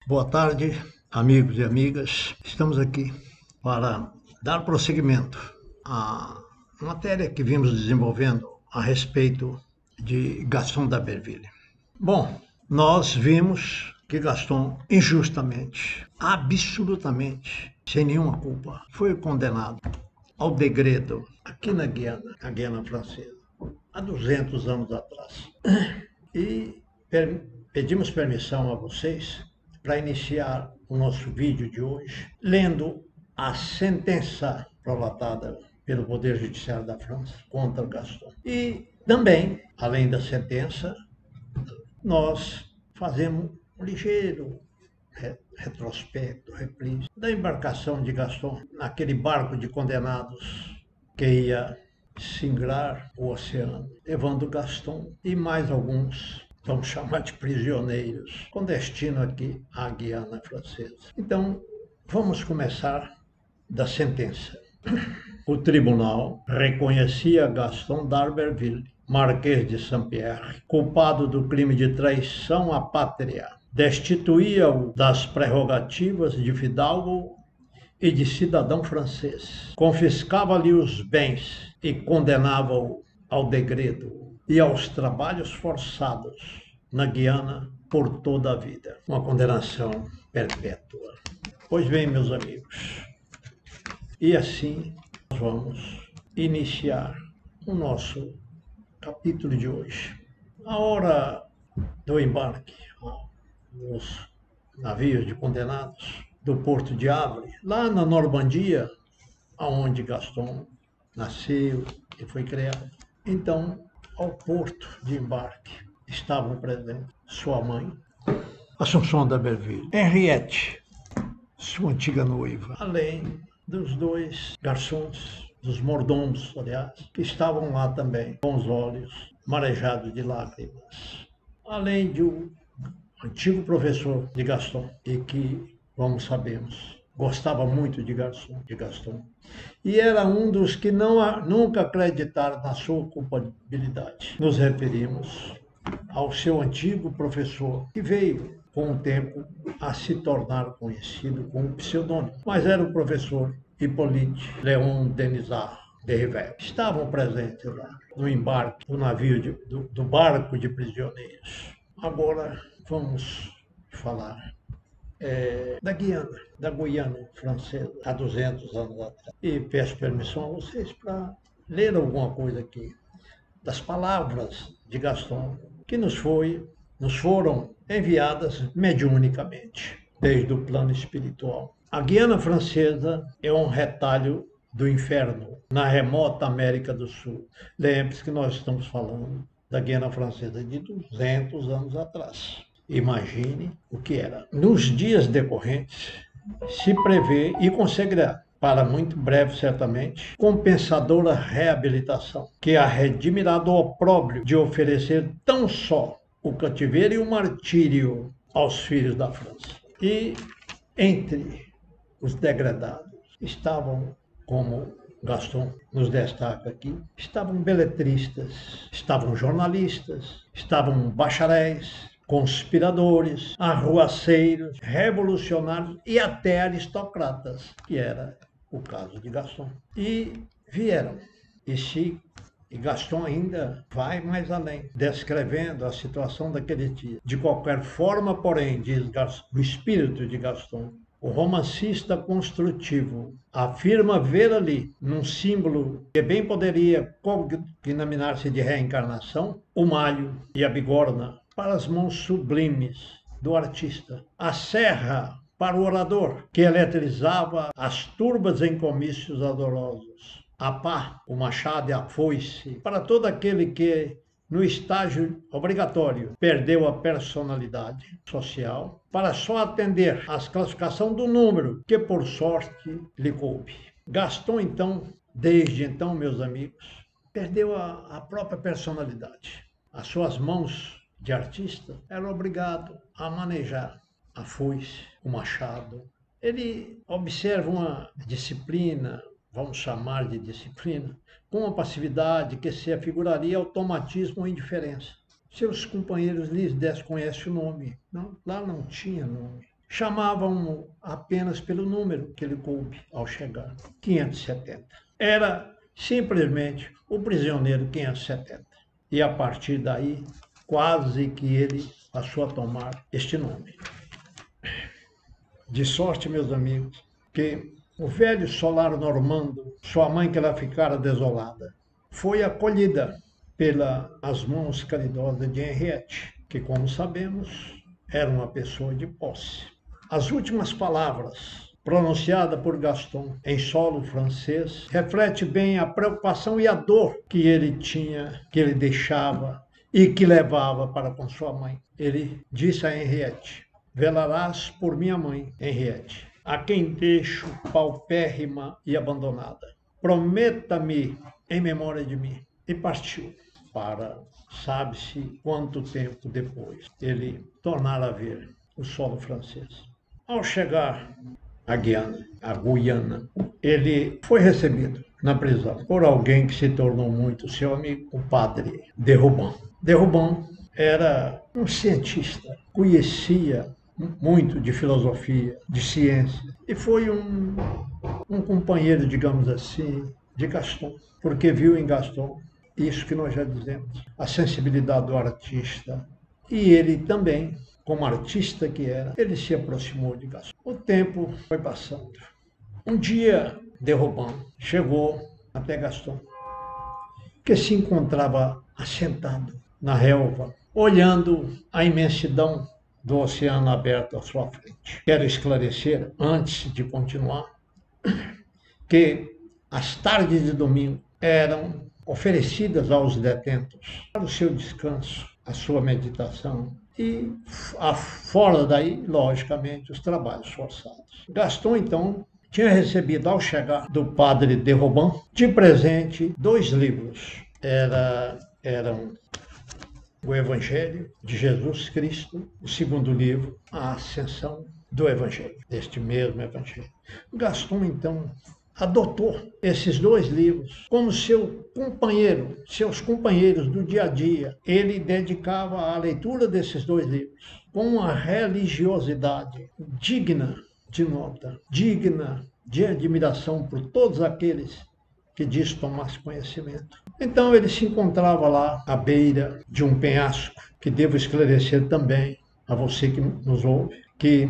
Boa tarde, amigos e amigas. Estamos aqui para dar prosseguimento à matéria que vimos desenvolvendo a respeito de Gaston d'Alberville. Bom, nós vimos que Gaston, injustamente, absolutamente, sem nenhuma culpa, foi condenado ao degredo aqui na Guiana Francesa, há 200 anos atrás. E pedimos permissão a vocês para iniciar o nosso vídeo de hoje, lendo a sentença prolatada pelo Poder Judiciário da França contra Gaston. E também, além da sentença, nós fazemos um ligeiro retrospecto, reprise da embarcação de Gaston naquele barco de condenados que ia singrar o oceano, levando Gaston e mais alguns, vamos chamar de prisioneiros, com destino aqui à Guiana Francesa. Então, vamos começar da sentença. O tribunal reconhecia Gaston d'Alberville, Marquês de Saint-Pierre, culpado do crime de traição à pátria, destituía-o das prerrogativas de fidalgo e de cidadão francês, confiscava-lhe os bens e condenava-o ao degredo e aos trabalhos forçados na Guiana por toda a vida. Uma condenação perpétua. Pois bem, meus amigos, e assim nós vamos iniciar o nosso capítulo de hoje. A hora do embarque nos navios de condenados do Porto de Havre, lá na Normandia, aonde Gaston nasceu e foi criado. Então, ao porto de embarque estavam presentes sua mãe, Assunção d'Alberville, Henriette, sua antiga noiva, além dos dois garçons, dos mordomos, aliás, que estavam lá também, com os olhos marejados de lágrimas, além de um antigo professor de Gaston, e que, como sabemos, gostava muito de Gaston, e era um dos que nunca acreditaram na sua culpabilidade. Nos referimos ao seu antigo professor, que veio, com o tempo, a se tornar conhecido com o pseudônimo, mas era o professor Hippolyte Léon Denisard de Rivel. Estavam presentes lá, no embarque do navio, do barco de prisioneiros. Agora vamos falar da Guiana Francesa, há 200 anos atrás. E peço permissão a vocês para ler alguma coisa aqui, das palavras de Gaston, que nos foram enviadas mediunicamente, desde o plano espiritual. A Guiana Francesa é um retalho do inferno, na remota América do Sul. Lembre-se que nós estamos falando da Guiana Francesa de 200 anos atrás. Imagine o que era. Nos dias decorrentes, se prevê e conseguirá, para muito breve certamente, compensadora reabilitação, que a redimirá do opróbrio de oferecer tão só o cativeiro e o martírio aos filhos da França. E entre os degradados estavam, como Gaston nos destaca aqui, estavam beletristas, estavam jornalistas, estavam bacharéis, conspiradores, arruaceiros, revolucionários e até aristocratas, que era o caso de Gaston. E vieram. E Gaston ainda vai mais além, descrevendo a situação daquele dia. De qualquer forma, porém, diz o espírito de Gaston, o romancista construtivo afirma ver ali, num símbolo que bem poderia cognominar-se de reencarnação, o malho e a bigorna para as mãos sublimes do artista, a serra para o orador, que eletrizava as turbas em comícios ardorosos, a pá, o machado e a foice, para todo aquele que, no estágio obrigatório, perdeu a personalidade social, para só atender às classificação do número, que por sorte lhe coube. Gaston, então, desde então, meus amigos, perdeu a própria personalidade. As suas mãos de artista era obrigado a manejar a foice, o machado. Ele observa uma disciplina, vamos chamar de disciplina, com uma passividade que se afiguraria automatismo ou indiferença. Seus companheiros lhes desconhecem o nome. Não, lá não tinha nome. Chamavam-no apenas pelo número que lhe coube ao chegar, 570. Era simplesmente o prisioneiro 570. E a partir daí, quase que ele passou a tomar este nome. De sorte, meus amigos, que o velho solar normando, sua mãe que ela ficara desolada, foi acolhida pelas mãos caridosas de Henriette, que, como sabemos, era uma pessoa de posse. As últimas palavras pronunciadas por Gaston em solo francês reflete bem a preocupação e a dor que ele tinha, que ele deixava e que levava para com sua mãe. Ele disse a Henriette: velarás por minha mãe, Henriette, a quem deixo paupérrima e abandonada. Prometa-me em memória de mim. E partiu para, sabe-se quanto tempo depois, ele tornar a ver o solo francês. Ao chegar a Guiana, ele foi recebido na prisão por alguém que se tornou muito seu amigo, o padre de Robin. De Robin era um cientista, conhecia muito de filosofia, de ciência, e foi um companheiro, digamos assim, de Gaston, porque viu em Gaston isso que nós já dizemos, a sensibilidade do artista, e ele também, como artista que era, ele se aproximou de Gaston. O tempo foi passando. Um dia, de Robin chegou até Gaston, que se encontrava assentado na relva, olhando a imensidão do oceano aberto à sua frente. Quero esclarecer, antes de continuar, que as tardes de domingo eram oferecidas aos detentos para o seu descanso, a sua meditação e, fora daí, logicamente, os trabalhos forçados. Gaston, então, tinha recebido, ao chegar do padre de Robin, de presente 2 livros. Eram o Evangelho de Jesus Cristo, o segundo livro, a Ascensão do Evangelho, deste mesmo Evangelho. Gaston, então, adotou esses 2 livros como seus companheiros do dia a dia. Ele dedicava a leitura desses 2 livros com uma religiosidade digna de nota, digna de admiração por todos aqueles que disso tomasse conhecimento. Então ele se encontrava lá à beira de um penhasco, que devo esclarecer também a você que nos ouve, que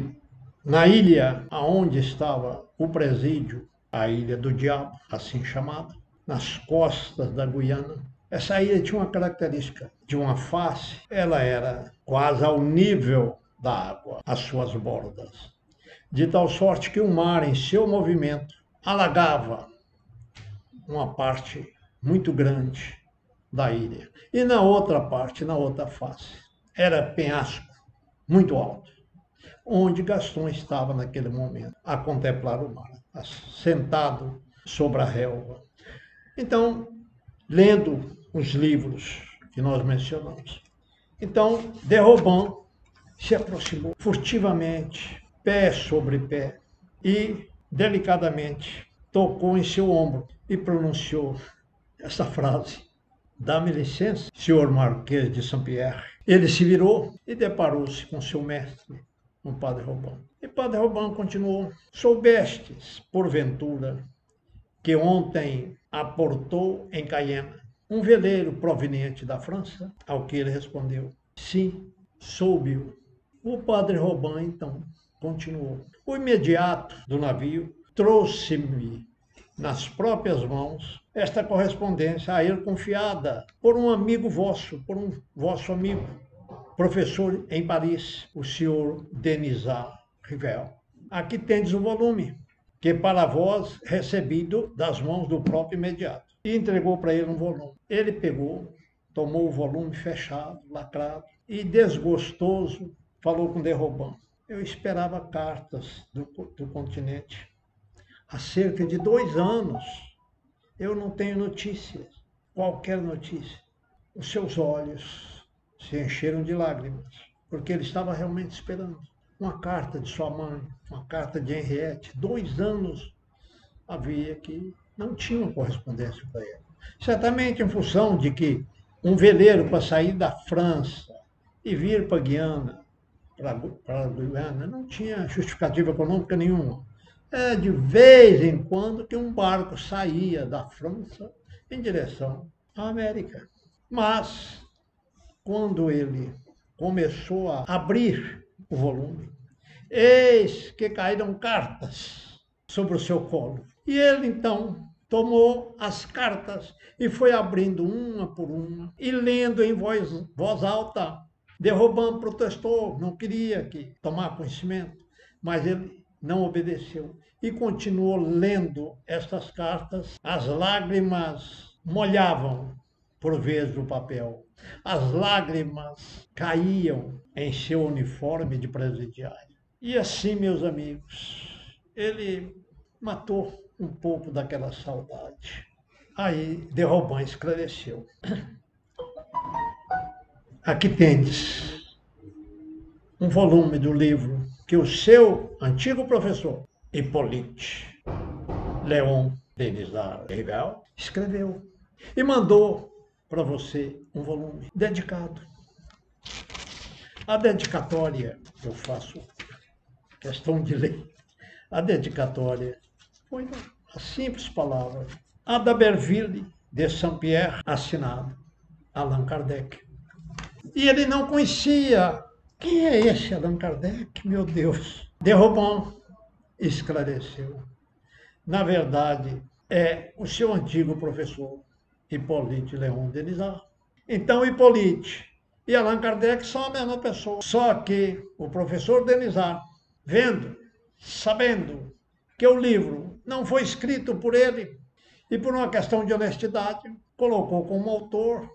na ilha aonde estava o presídio, a Ilha do Diabo, assim chamada, nas costas da Guiana, essa ilha tinha uma característica de uma face, ela era quase ao nível da água, as suas bordas, de tal sorte que o mar, em seu movimento, alagava uma parte muito grande da ilha. E na outra parte, na outra face, era penhasco muito alto, onde Gaston estava naquele momento a contemplar o mar, sentado sobre a relva. Então, lendo os livros que nós mencionamos. Então, de Robin se aproximou furtivamente, pé sobre pé, e delicadamente tocou em seu ombro e pronunciou essa frase: dá-me licença, senhor Marquês de Saint-Pierre. Ele se virou e deparou-se com seu mestre, o padre Robin. E padre Robin continuou: soubestes, porventura, que ontem aportou em Cayenne um veleiro proveniente da França? Ao que ele respondeu: sim, soube-o. O padre Robin, então, continuou: o imediato do navio trouxe-me nas próprias mãos esta correspondência a ele confiada por um amigo vosso, por um vosso amigo, professor em Paris, o senhor Denisard Rivel. Aqui tendes o volume, que para vós recebido das mãos do próprio imediato. E entregou para ele um volume. Ele pegou, tomou o volume fechado, lacrado, e desgostoso falou com de Robin: eu esperava cartas do continente. Há cerca de 2 anos eu não tenho notícias, qualquer notícia. Os seus olhos se encheram de lágrimas, porque ele estava realmente esperando uma carta de sua mãe, uma carta de Henriette. 2 anos havia que não tinha uma correspondência para ele. Certamente em função de que um veleiro para sair da França e vir para Guiana para a Guiana, não tinha justificativa econômica nenhuma. De vez em quando que um barco saía da França em direção à América. Mas, quando ele começou a abrir o volume, eis que caíram cartas sobre o seu colo. E ele, então, tomou as cartas e foi abrindo uma por uma e lendo em voz alta. Derrubando protestou, não queria que tomar conhecimento, mas ele não obedeceu e continuou lendo estas cartas. As lágrimas molhavam por vezes o papel. As lágrimas caíam em seu uniforme de presidiário. E assim, meus amigos, ele matou um pouco daquela saudade. Aí Derroban esclareceu. Aqui tendes um volume do livro que o seu antigo professor, Hippolyte Léon Denisard Rivel, escreveu e mandou para você um volume dedicado. A dedicatória, eu faço questão de ler, a dedicatória foi a simples palavra a d'Aberville de Saint-Pierre, assinado Allan Kardec. E ele não conhecia. Quem é esse Allan Kardec? Meu Deus. Derroban esclareceu. Na verdade, é o seu antigo professor, Hippolyte Léon Denisard. Então, Hippolyte e Allan Kardec são a mesma pessoa. Só que o professor Denisard, vendo, sabendo que o livro não foi escrito por ele, e por uma questão de honestidade, colocou como autor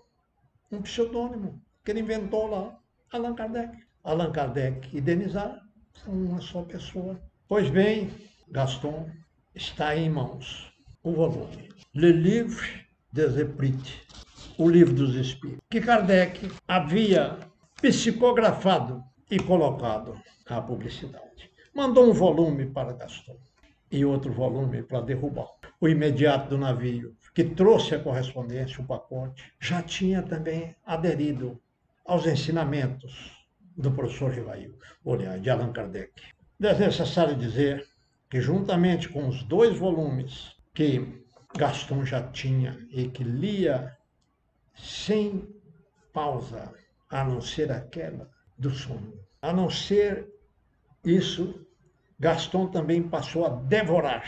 um pseudônimo que ele inventou lá, Allan Kardec. Allan Kardec e Denisard são uma só pessoa. Pois bem, Gaston, está em mãos o volume Le Livre des Esprits, o Livro dos Espíritos, que Kardec havia psicografado e colocado à publicidade. Mandou um volume para Gaston e outro volume para Derroban. O imediato do navio, que trouxe a correspondência, o pacote, já tinha também aderido aos ensinamentos do professor Rivail, aliás, de Allan Kardec. É necessário dizer que, juntamente com os 2 volumes que Gaston já tinha e que lia sem pausa, a não ser aquela do sono, a não ser isso, Gaston também passou a devorar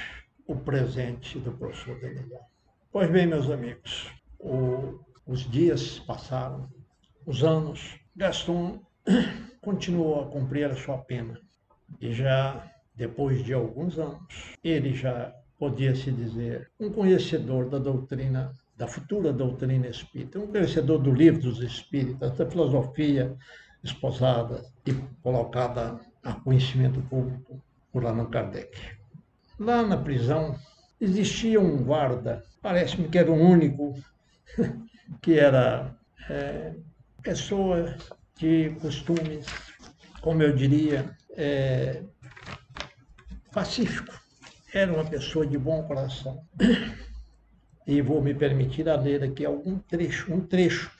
o presente do professor Denisard. Pois bem, meus amigos, os dias passaram, os anos, Gaston continuou a cumprir a sua pena. E já depois de alguns anos, ele já podia se dizer um conhecedor da doutrina, da futura doutrina espírita, um conhecedor do livro dos espíritas, da filosofia esposada e colocada a conhecimento público por Allan Kardec. Lá na prisão existia um guarda, parece-me que era o único, que era pessoa de costumes, como eu diria, pacífico. Era uma pessoa de bom coração. E vou me permitir a ler aqui um trecho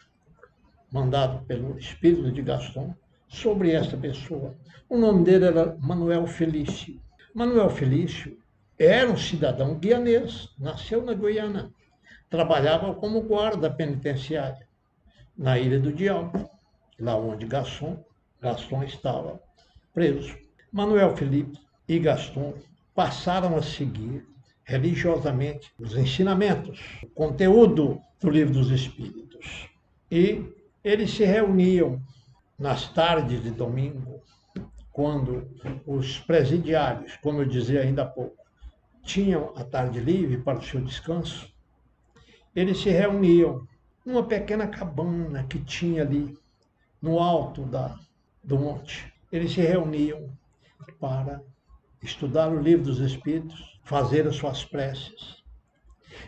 mandado pelo espírito de Gaston sobre esta pessoa. O nome dele era Manuel Felício. Manuel Felício era um cidadão guianês, nasceu na Guiana, trabalhava como guarda penitenciário na Ilha do Diabo, lá onde Gaston estava preso. Manuel Felipe e Gaston passaram a seguir religiosamente os ensinamentos, o conteúdo do Livro dos Espíritos. E eles se reuniam nas tardes de domingo, quando os presidiários, como eu dizia ainda há pouco, tinham a tarde livre para o seu descanso. Eles se reuniam numa pequena cabana que tinha ali no alto do monte. Eles se reuniam para estudar o Livro dos Espíritos, fazer as suas preces.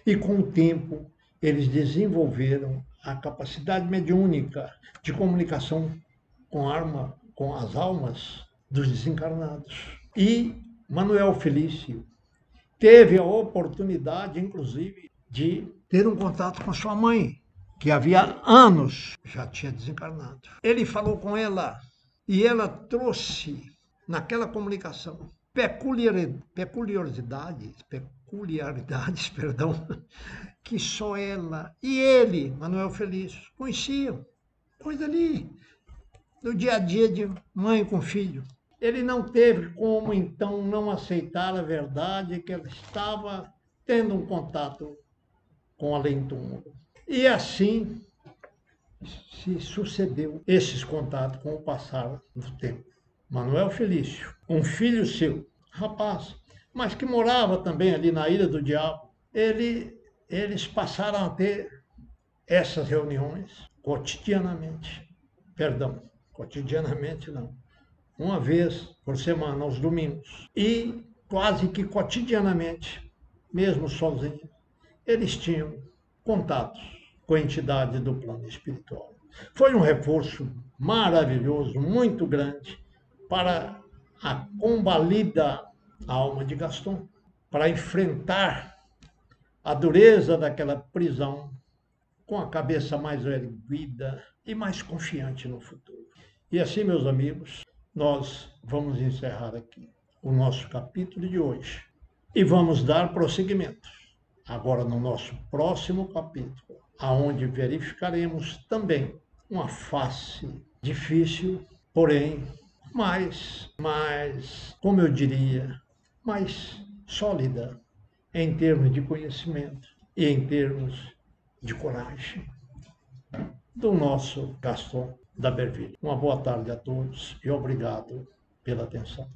E com o tempo, eles desenvolveram a capacidade mediúnica de comunicação com as almas dos desencarnados. E Manuel Felício teve a oportunidade, inclusive, de ter um contato com sua mãe, que havia anos já tinha desencarnado. Ele falou com ela E ela trouxe, naquela comunicação, peculiaridades, perdão, que só ela e ele, Manuel Felício, conheciam. Coisa ali, do dia a dia de mãe com filho. Ele não teve como, então, não aceitar a verdade que ela estava tendo um contato com além-túmulo. E assim se sucedeu esses contatos com o passar do tempo. Manuel Felício, um filho seu, rapaz, mas que morava também ali na Ilha do Diabo, eles passaram a ter essas reuniões cotidianamente. Perdão, cotidianamente não. Uma vez por semana, aos domingos. E quase que cotidianamente, mesmo sozinhos, eles tinham contatos com a entidade do plano espiritual. Foi um reforço maravilhoso, muito grande, para a combalida alma de Gaston, para enfrentar a dureza daquela prisão com a cabeça mais erguida e mais confiante no futuro. E assim, meus amigos, nós vamos encerrar aqui o nosso capítulo de hoje e vamos dar prosseguimento agora no nosso próximo capítulo, aonde verificaremos também uma face difícil, porém como eu diria, mais sólida em termos de conhecimento e em termos de coragem do nosso Gaston d'Aberville. Uma boa tarde a todos e obrigado pela atenção.